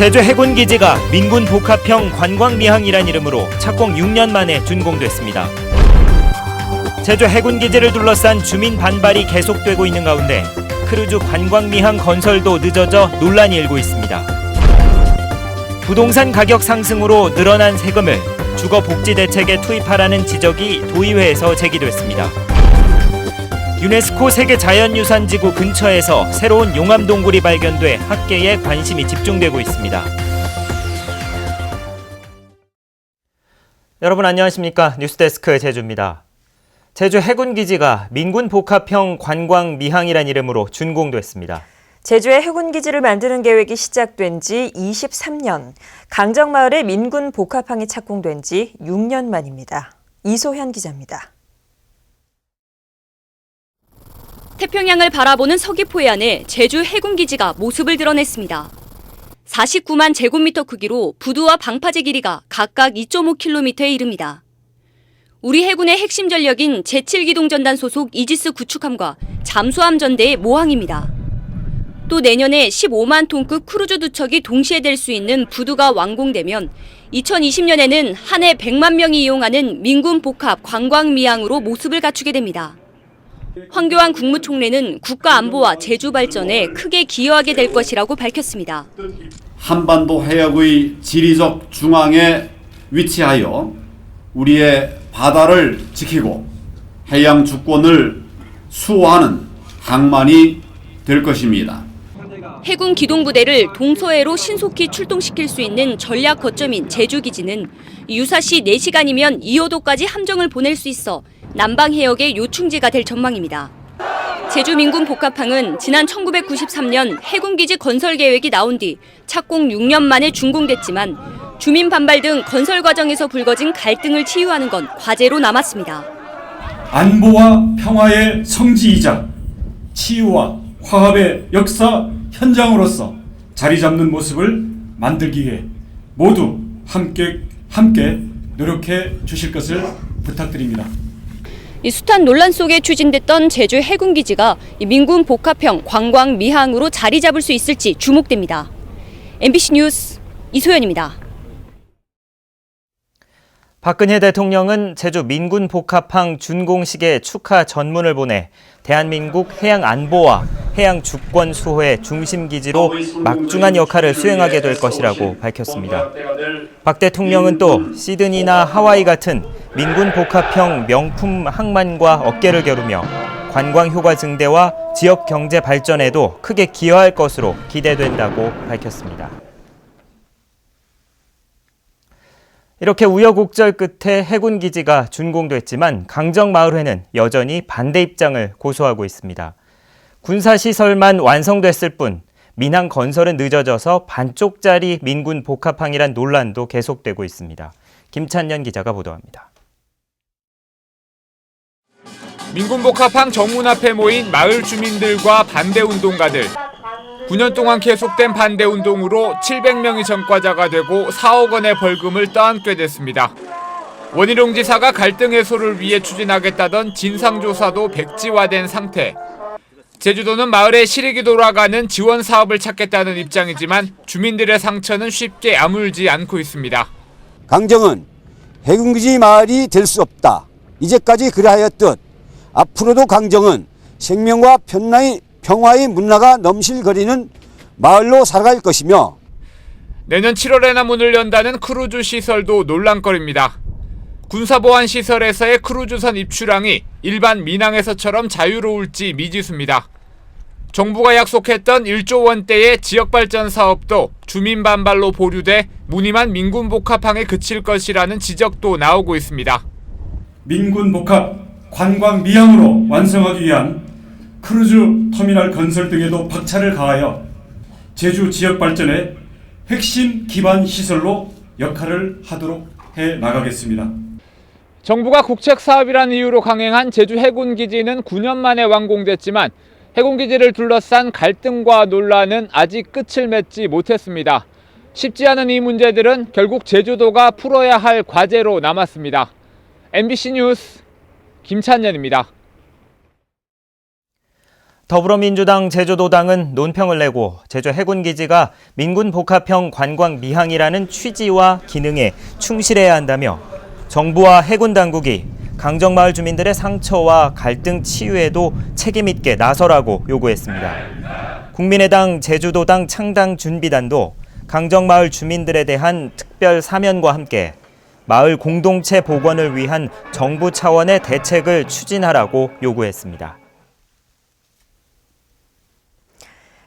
제주 해군기지가 민군 복합형 관광미항이란 이름으로 착공 6년 만에 준공됐습니다. 제주 해군기지를 둘러싼 주민 반발이 계속되고 있는 가운데 크루즈 관광미항 건설도 늦어져 논란이 일고 있습니다. 부동산 가격 상승으로 늘어난 세금을 주거복지대책에 투입하라는 지적이 도의회에서 제기됐습니다. 유네스코 세계자연유산지구 근처에서 새로운 용암동굴이 발견돼 학계에 관심이 집중되고 있습니다. 여러분 안녕하십니까? 뉴스데스크 제주입니다. 제주 해군기지가 민군 복합형 관광미항이란 이름으로 준공됐습니다. 제주의 해군기지를 만드는 계획이 시작된 지 23년, 강정마을의 민군 복합항이 착공된 지 6년 만입니다. 이소현 기자입니다. 태평양을 바라보는 서귀포해 안에 제주 해군기지가 모습을 드러냈습니다. 49만 제곱미터 크기로 부두와 방파제 길이가 각각 2.5km에 이릅니다. 우리 해군의 핵심 전력인 제7기동전단 소속 이지스 구축함과 잠수함 전대의 모항입니다. 또 내년에 15만 톤급 크루즈 두 척이 동시에 댈 수 있는 부두가 완공되면 2020년에는 한 해 100만 명이 이용하는 민군 복합 관광미항으로 모습을 갖추게 됩니다. 황교안 국무총리는 국가 안보와 제주 발전에 크게 기여하게 될 것이라고 밝혔습니다. 한반도 해역의 지리적 중앙에 위치하여 우리의 바다를 지키고 해양 주권을 수호하는 항만이 될 것입니다. 해군 기동부대를 동서해로 신속히 출동시킬 수 있는 전략 거점인 제주기지는 유사시 4시간이면 이호도까지 함정을 보낼 수 있어 남방 해역의 요충지가 될 전망입니다. 제주 민군 복합항은 지난 1993년 해군기지 건설 계획이 나온 뒤 착공 6년 만에 준공됐지만 주민 반발 등 건설 과정에서 불거진 갈등을 치유하는 건 과제로 남았습니다. 안보와 평화의 성지이자 치유와 화합의 역사 현장으로서 자리 잡는 모습을 만들기 위해 모두 함께 노력해 주실 것을 부탁드립니다. 이 숱한 논란 속에 추진됐던 제주 해군기지가 민군 복합형 관광미항으로 자리 잡을 수 있을지 주목됩니다. MBC 뉴스 이소연입니다. 박근혜 대통령은 제주 민군 복합항 준공식에 축하 전문을 보내 대한민국 해양 안보와 해양 주권 수호의 중심기지로 막중한 역할을 수행하게 될 것이라고 밝혔습니다. 박 대통령은 또 시드니나 하와이 같은 민군 복합형 명품 항만과 어깨를 겨루며 관광 효과 증대와 지역 경제 발전에도 크게 기여할 것으로 기대된다고 밝혔습니다. 이렇게 우여곡절 끝에 해군기지가 준공됐지만 강정마을회는 여전히 반대 입장을 고수하고 있습니다. 군사시설만 완성됐을 뿐 민항 건설은 늦어져서 반쪽짜리 민군 복합항이란 논란도 계속되고 있습니다. 김찬년 기자가 보도합니다. 민군 복합항 정문 앞에 모인 마을 주민들과 반대운동가들. 9년 동안 계속된 반대운동으로 700명이 전과자가 되고 4억 원의 벌금을 떠안게 됐습니다. 원희룡 지사가 갈등 해소를 위해 추진하겠다던 진상조사도 백지화된 상태. 제주도는 마을에 실익이 돌아가는 지원 사업을 찾겠다는 입장이지만 주민들의 상처는 쉽게 아물지 않고 있습니다. 강정은 해군기지 마을이 될 수 없다. 이제까지 그러하였듯 앞으로도 강정은 생명과 평화의 문화가 넘실거리는 마을로 살아갈 것이며 내년 7월에나 문을 연다는 크루즈 시설도 논란거리입니다. 군사보안시설에서의 크루즈선 입출항이 일반 민항에서처럼 자유로울지 미지수입니다. 정부가 약속했던 1조 원대의 지역발전 사업도 주민 반발로 보류돼 무늬만 민군복합항에 그칠 것이라는 지적도 나오고 있습니다. 민군복합 관광미항으로 완성하기 위한 크루즈 터미널 건설 등에도 박차를 가하여 제주 지역 발전의 핵심 기반 시설로 역할을 하도록 해 나가겠습니다. 정부가 국책 사업이라는 이유로 강행한 제주 해군기지는 9년 만에 완공됐지만 해군기지를 둘러싼 갈등과 논란은 아직 끝을 맺지 못했습니다. 쉽지 않은 이 문제들은 결국 제주도가 풀어야 할 과제로 남았습니다. MBC 뉴스 김찬년입니다. 더불어민주당 제주도당은 논평을 내고 제주 해군기지가 민군복합형 관광미항이라는 취지와 기능에 충실해야 한다며 정부와 해군당국이 강정마을 주민들의 상처와 갈등 치유에도 책임있게 나서라고 요구했습니다. 국민의당 제주도당 창당준비단도 강정마을 주민들에 대한 특별 사면과 함께 마을 공동체 복원을 위한 정부 차원의 대책을 추진하라고 요구했습니다.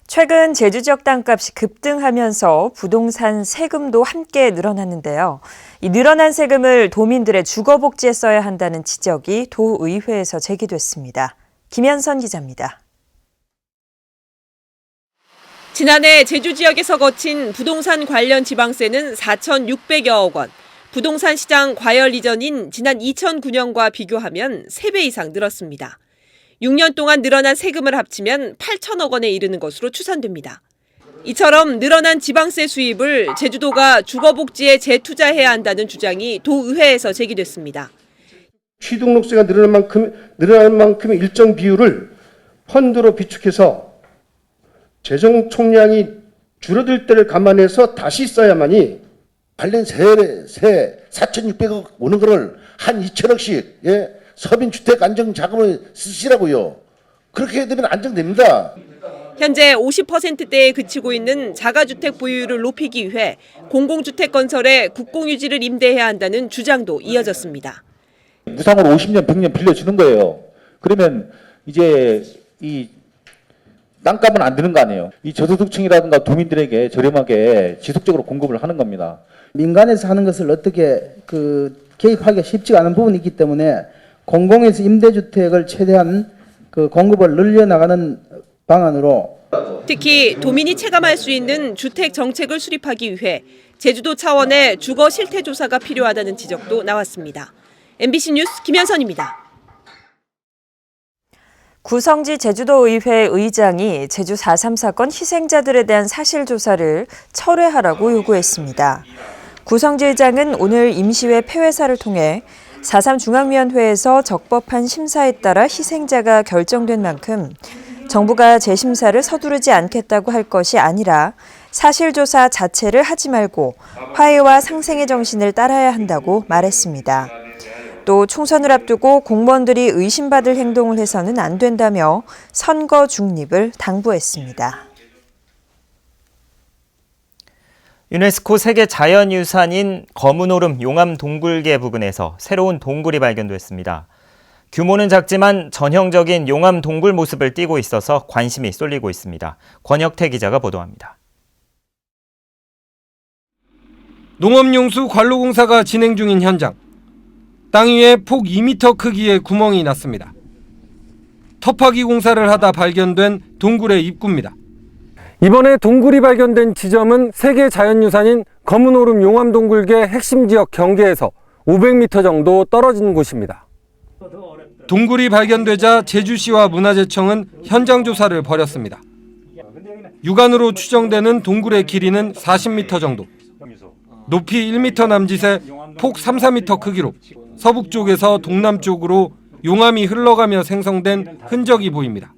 최근 제주 지역 땅값이 급등하면서 부동산 세금도 함께 늘어났는데요. 이 늘어난 세금을 도민들의 주거복지에 써야 한다는 지적이 도의회에서 제기됐습니다. 김현선 기자입니다. 지난해 제주 지역에서 거친 부동산 관련 지방세는 4,600여억 원, 부동산 시장 과열 이전인 지난 2009년과 비교하면 3배 이상 늘었습니다. 6년 동안 늘어난 세금을 합치면 8천억 원에 이르는 것으로 추산됩니다. 이처럼 늘어난 지방세 수입을 제주도가 주거복지에 재투자해야 한다는 주장이 도의회에서 제기됐습니다. 취등록세가 늘어난 만큼의 일정 비율을 펀드로 비축해서 재정 총량이 줄어들 때를 감안해서 다시 써야만이 관련 세 4,600억 오는 거를 한 2천억씩 서민주택 안정자금을 쓰시라고요. 그렇게 되면 안정됩니다. 현재 50%대에 그치고 있는 자가주택 보유율을 높이기 위해 공공주택 건설에 국공유지를 임대해야 한다는 주장도 이어졌습니다. 무상으로 50년, 100년 빌려주는 거예요. 그러면 이제 이 땅값은 안 드는 거 아니에요. 이 저소득층이라든가 도민들에게 저렴하게 지속적으로 공급을 하는 겁니다. 민간에서 하는 것을 어떻게 개입하기가 쉽지가 않은 부분이 있기 때문에 공공에서 임대주택을 최대한 공급을 늘려나가는 방안으로 특히 도민이 체감할 수 있는 주택 정책을 수립하기 위해 제주도 차원의 주거 실태 조사가 필요하다는 지적도 나왔습니다. MBC 뉴스 김현선입니다. 구성지 제주도의회 의장이 제주 4.3 사건 희생자들에 대한 사실조사를 철회하라고 요구했습니다. 구성지 의장은 오늘 임시회 폐회사를 통해 4.3 중앙위원회에서 적법한 심사에 따라 희생자가 결정된 만큼 정부가 재심사를 서두르지 않겠다고 할 것이 아니라 사실조사 자체를 하지 말고 화해와 상생의 정신을 따라야 한다고 말했습니다. 또 총선을 앞두고 공무원들이 의심받을 행동을 해서는 안 된다며 선거 중립을 당부했습니다. 유네스코 세계 자연유산인 검은오름 용암 동굴계 부근에서 새로운 동굴이 발견됐습니다. 규모는 작지만 전형적인 용암 동굴 모습을 띠고 있어서 관심이 쏠리고 있습니다. 권혁태 기자가 보도합니다. 농업용수 관로공사가 진행 중인 현장. 땅 위에 폭 2m 크기의 구멍이 났습니다. 터파기 공사를 하다 발견된 동굴의 입구입니다. 이번에 동굴이 발견된 지점은 세계 자연유산인 검은오름 용암동굴계 핵심 지역 경계에서 500m 정도 떨어진 곳입니다. 동굴이 발견되자 제주시와 문화재청은 현장 조사를 벌였습니다. 육안으로 추정되는 동굴의 길이는 40m 정도, 높이 1m 남짓의 폭 3, 4m 크기로 서북쪽에서 동남쪽으로 용암이 흘러가며 생성된 흔적이 보입니다.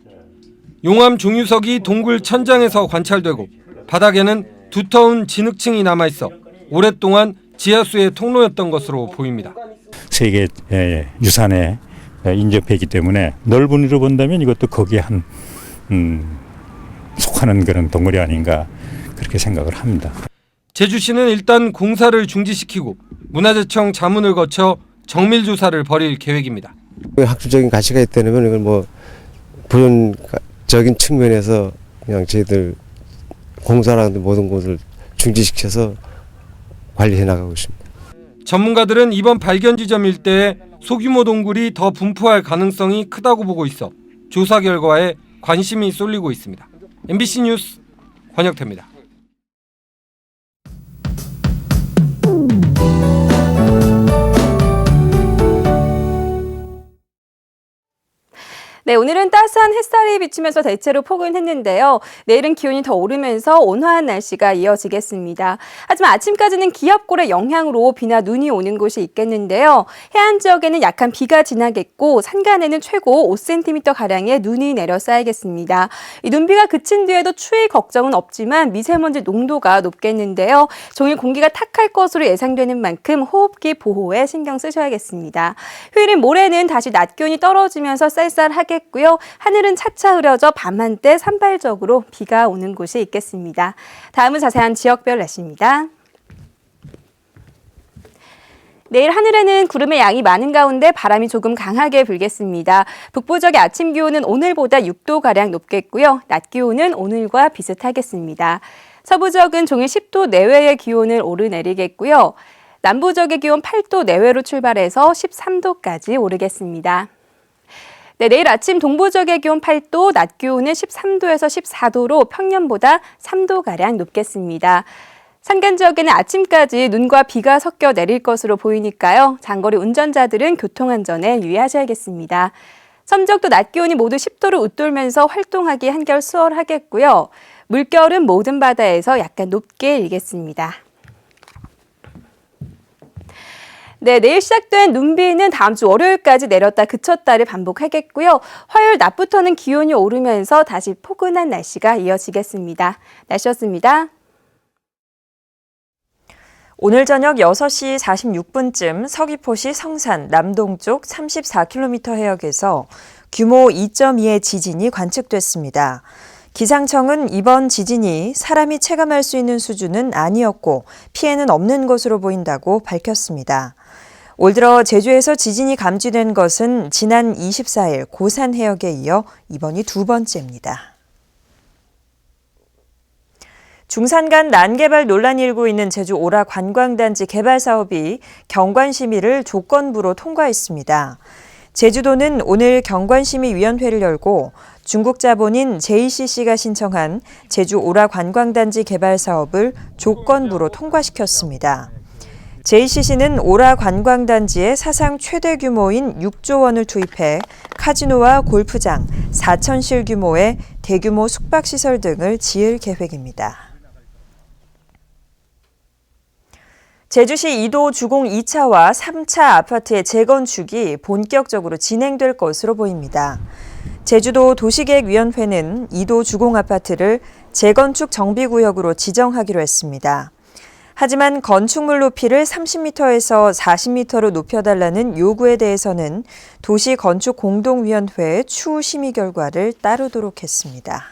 용암 종유석이 동굴 천장에서 관찰되고 바닥에는 두터운 진흙층이 남아있어 오랫동안 지하수의 통로였던 것으로 보입니다. 세계 유산에 인접해 있기 때문에 넓은 의미로 본다면 이것도 거기에 속하는 그런 동굴이 아닌가 그렇게 생각을 합니다. 제주시는 일단 공사를 중지시키고 문화재청 자문을 거쳐 정밀 조사를 벌일 계획입니다. 학술적인 가치가 있다면 이걸 본연적인 측면에서 그냥 저희들 공사라는 모든 것을 중지시켜서 관리해 나가고 있습니다. 전문가들은 이번 발견 지점 일대에 소규모 동굴이 더 분포할 가능성이 크다고 보고 있어 조사 결과에 관심이 쏠리고 있습니다. MBC 뉴스 권혁태입니다. 네, 오늘은 따스한 햇살이 비추면서 대체로 포근했는데요. 내일은 기온이 더 오르면서 온화한 날씨가 이어지겠습니다. 하지만 아침까지는 기압골의 영향으로 비나 눈이 오는 곳이 있겠는데요. 해안 지역에는 약한 비가 지나겠고 산간에는 최고 5cm가량의 눈이 내려 쌓이겠습니다. 이 눈비가 그친 뒤에도 추위 걱정은 없지만 미세먼지 농도가 높겠는데요. 종일 공기가 탁할 것으로 예상되는 만큼 호흡기 보호에 신경 쓰셔야겠습니다. 휴일인 모레는 다시 낮 기온이 떨어지면서 쌀쌀하게 고요. 하늘은 차차 흐려져 밤한때 산발적으로 비가 오는 곳이 있겠습니다. 다음은 자세한 지역별 날씨입니다. 내일 하늘에는 구름의 양이 많은 가운데 바람이 조금 강하게 불겠습니다. 북부 지역의 아침 기온은 오늘보다 6도가량 높겠고요. 낮 기온은 오늘과 비슷하겠습니다. 서부 지역은 종일 10도 내외의 기온을 오르내리겠고요. 남부 지역의 기온 8도 내외로 출발해서 13도까지 오르겠습니다. 네, 내일 아침 동부 지역의 기온 8도, 낮 기온은 13도에서 14도로 평년보다 3도가량 높겠습니다. 산간 지역에는 아침까지 눈과 비가 섞여 내릴 것으로 보이니까요. 장거리 운전자들은 교통안전에 유의하셔야겠습니다. 섬 지역도 낮 기온이 모두 10도를 웃돌면서 활동하기 한결 수월하겠고요. 물결은 모든 바다에서 약간 높게 일겠습니다. 네, 내일 시작된 눈비는 다음 주 월요일까지 내렸다 그쳤다를 반복하겠고요. 화요일 낮부터는 기온이 오르면서 다시 포근한 날씨가 이어지겠습니다. 날씨였습니다. 오늘 저녁 6시 46분쯤 서귀포시 성산 남동쪽 34km 해역에서 규모 2.2의 지진이 관측됐습니다. 기상청은 이번 지진이 사람이 체감할 수 있는 수준은 아니었고 피해는 없는 것으로 보인다고 밝혔습니다. 올 들어 제주에서 지진이 감지된 것은 지난 24일 고산 해역에 이어 이번이 두 번째입니다. 중산간 난개발 논란이 일고 있는 제주 오라 관광단지 개발 사업이 경관심의를 조건부로 통과했습니다. 제주도는 오늘 경관심의위원회를 열고 중국 자본인 JCC가 신청한 제주 오라 관광단지 개발 사업을 조건부로 통과시켰습니다. JCC는 오라 관광단지에 사상 최대 규모인 6조 원을 투입해 카지노와 골프장, 4,000실 규모의 대규모 숙박시설 등을 지을 계획입니다. 제주시 이도 주공 2차와 3차 아파트의 재건축이 본격적으로 진행될 것으로 보입니다. 제주도 도시계획위원회는 이도 주공 아파트를 재건축 정비구역으로 지정하기로 했습니다. 하지만 건축물 높이를 30m에서 40m로 높여달라는 요구에 대해서는 도시건축공동위원회의 추후 심의 결과를 따르도록 했습니다.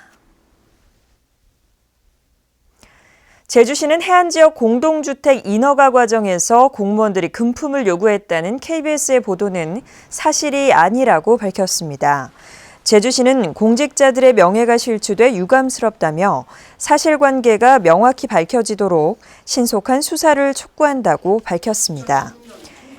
제주시는 해안지역 공동주택 인허가 과정에서 공무원들이 금품을 요구했다는 KBS의 보도는 사실이 아니라고 밝혔습니다. 제주시는 공직자들의 명예가 실추돼 유감스럽다며 사실관계가 명확히 밝혀지도록 신속한 수사를 촉구한다고 밝혔습니다.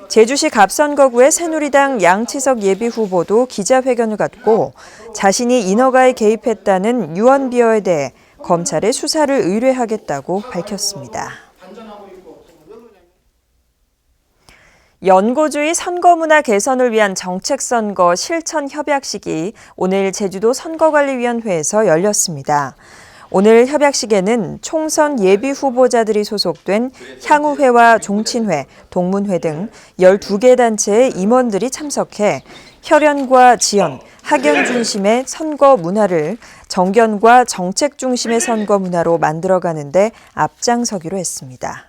제주시 갑선거구의 새누리당 양치석 예비후보도 기자회견을 갖고 자신이 인허가에 개입했다는 유언비어에 대해 검찰에 수사를 의뢰하겠다고 밝혔습니다. 연고주의 선거문화 개선을 위한 정책선거 실천협약식이 오늘 제주도 선거관리위원회에서 열렸습니다. 오늘 협약식에는 총선 예비후보자들이 소속된 향후회와 종친회, 동문회 등 12개 단체의 임원들이 참석해 혈연과 지연, 학연 중심의 선거 문화를 정견과 정책 중심의 선거 문화로 만들어가는 데 앞장서기로 했습니다.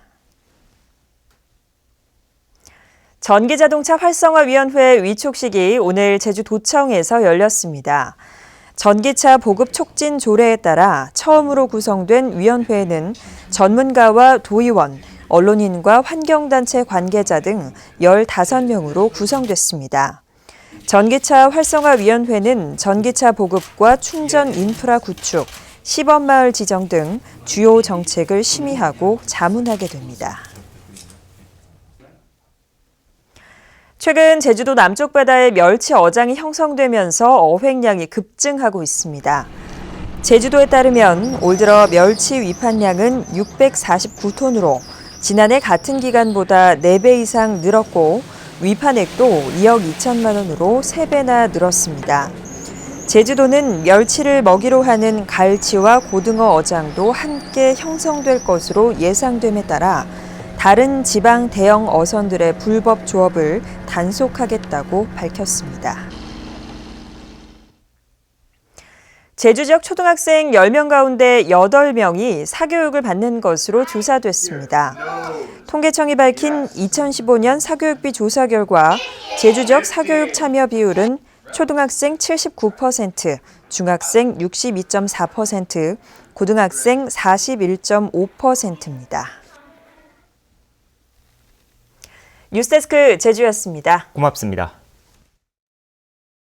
전기자동차 활성화위원회 위촉식이 오늘 제주도청에서 열렸습니다. 전기차 보급 촉진 조례에 따라 처음으로 구성된 위원회에는 전문가와 도의원, 언론인과 환경단체 관계자 등 15명으로 구성됐습니다. 전기차 활성화위원회는 전기차 보급과 충전 인프라 구축, 시범마을 지정 등 주요 정책을 심의하고 자문하게 됩니다. 최근 제주도 남쪽 바다에 멸치 어장이 형성되면서 어획량이 급증하고 있습니다. 제주도에 따르면 올 들어 멸치 위판량은 649톤으로 지난해 같은 기간보다 4배 이상 늘었고 위판액도 2억 2천만 원으로 3배나 늘었습니다. 제주도는 멸치를 먹이로 하는 갈치와 고등어 어장도 함께 형성될 것으로 예상됨에 따라 다른 지방 대형 어선들의 불법 조업을 단속하겠다고 밝혔습니다. 제주 지역 초등학생 10명 가운데 8명이 사교육을 받는 것으로 조사됐습니다. 통계청이 밝힌 2015년 사교육비 조사 결과 제주 지역 사교육 참여 비율은 초등학생 79%, 중학생 62.4%, 고등학생 41.5%입니다. 뉴스데스크 제주였습니다. 고맙습니다.